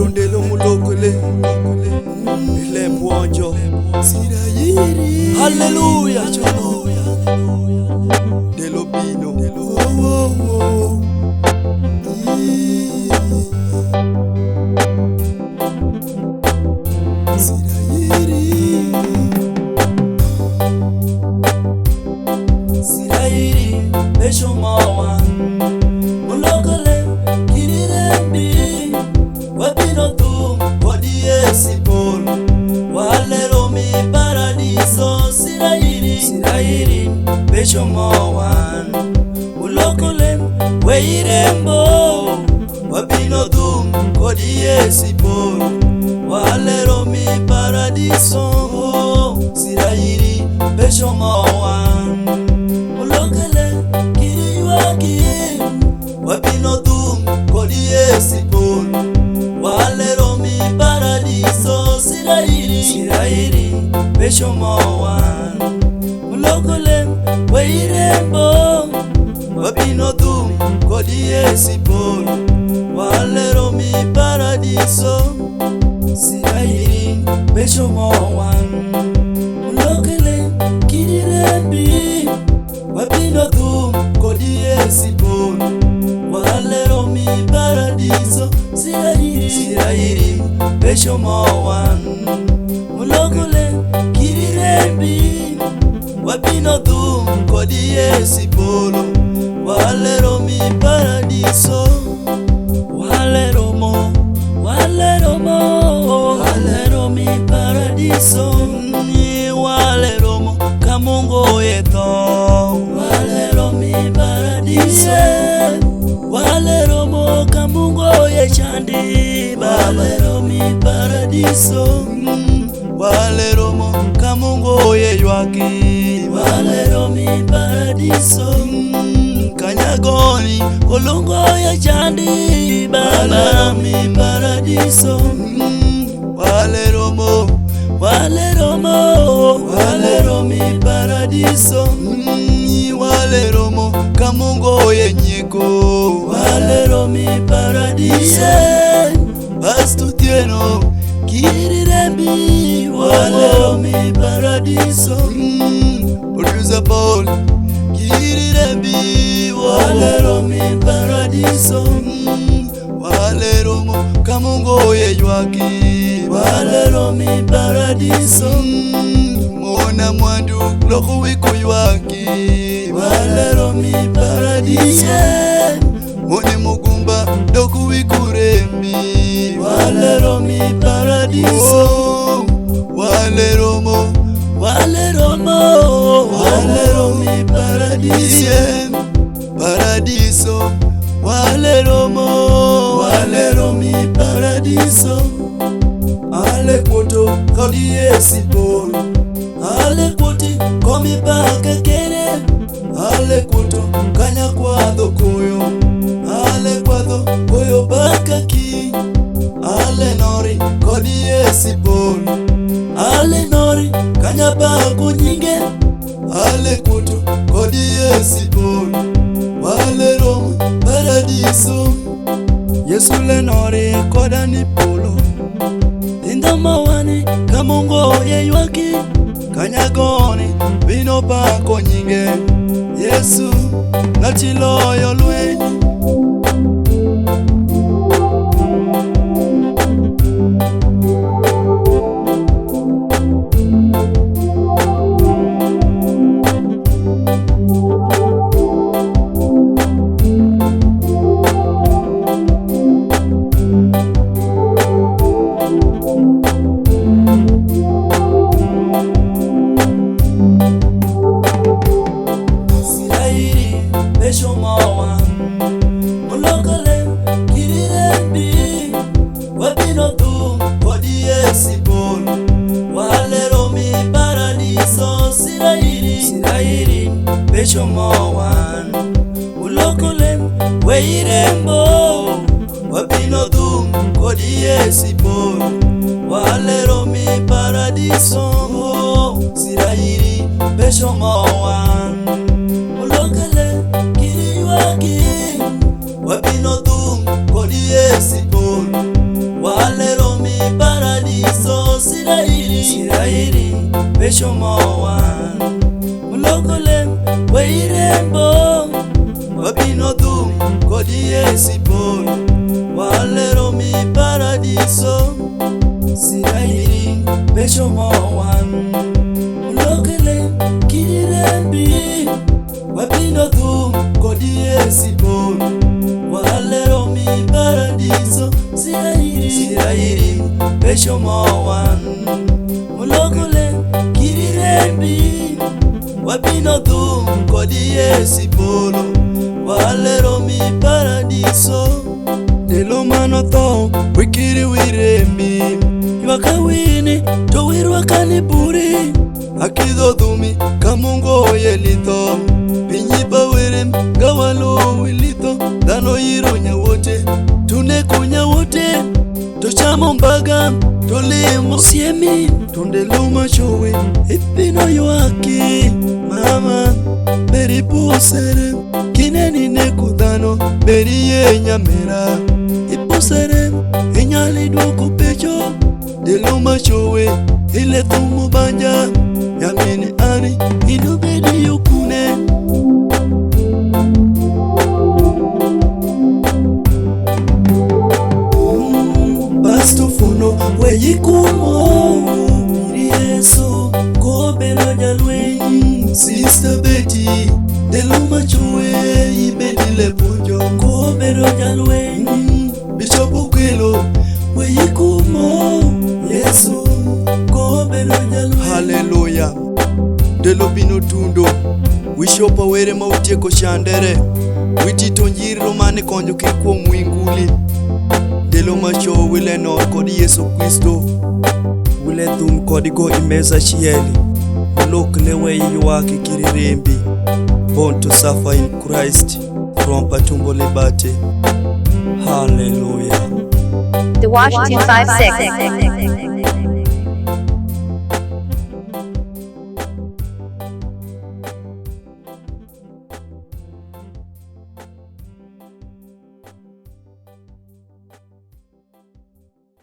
Rondelo mulokole ile buonjo sirayiri hallelujah delo bino sirayiri besho mawa mulokole kirirembi wabino tu kodie sipol walero mi paradiso sirayiri besho mawan mulokole weirembo wabino tu kodie sipol walero mi paradiso sirayiri besho mawan mulokole kiriwaki wabino tu kodie sipol walero mi paradiso sirayiri besho mawan mulokole weirembo wabino tu kodie sipol walero mi paradiso sirayiri besho mawan mulokole kirirembi wabino tu kodie sipol walero mi paradiso sirayiri besho mawan mulokole kirirembi wabino tu kodie sipol walero mi paradiso walero mi paradiso walero mo kamungo yeto walero mi paradiso walero mo kamungo ye chandi walero mi paradiso walero mo kamungo ye ywaki walero mi paradiso kanyagoni kolongo ye chandi walero mi paradiso walero mi paradiso walero mo kamungo ye nyiko walero mi paradiso bastutieno kirirembi walero mi paradiso producer Paul kirirembi walero mi paradiso walero mo kamungo ye ywaki walero mi paradiso mona mwandu loko wiko ywaki walero mi paradiso mone mugumba loko wikuremi walero mi paradiso walero mi paradiso paradiso walero mi paradiso ale poto kodie sipol ale poti komi baka kere ale poto kanya kwadho koyo ale kwadho koyo baka ki ale nori kodie sipol ale nori kanya bako nyinge ale poto kodie sipol walero paradiso Yesu le nori koda ni polo Inda mawani kamungo ye ywaki kanyagoni bino bako nyinge Yesu nachiloyo lwenyi besho mawan mulokole kirirembi wabino tu kodie sipol walero mi paradiso sirayiri besho mawan mulokole weirembo wabino tu kodie sipol walero mi paradiso sirayiri besho mawan mulokole wabino tu kodie sipol wale Yesu polo walero mi paradiso sirairi besho mowan ulokele kirembi wapino tu kodi Yesu polo walero mi paradiso sirairi besho mowan ulokele kirembi wapino tu kodi Yesu polo walero mi paradiso delo manoto wikiri wiremi wakawini to wirwakani buri akido dumi kamungo yelito pinyipa wirem gawalo wilito dano yiro nyawote tunekunya wote tochamo mbaga tolimo siemi tundelo machowe ipino yoaki mama beri pusere kineni nekudano beri ye nyamera ipusere inyali doko pecho delo machowe ile tumu banja yamini ani inubedi yukune basto funo weyikumo miri Yesu kobelo jalwenyi Sister Betty delo machowe ibedile ponjo kobelo jalwenyi Bishop Okwelo weyikumo Yesu kobelo jalwenyi Hallelujah delo bino tundo wishopa were mautieko shandere witito njiro mane konyo kikuo mwinguli delo macho wile nor kodi Yesu Kristo wile thum kodi go imeza chieli ulok lewe yuwake kirirembi born to suffer in Christ from patumbo liberty. Hallelujah. The Wash 256.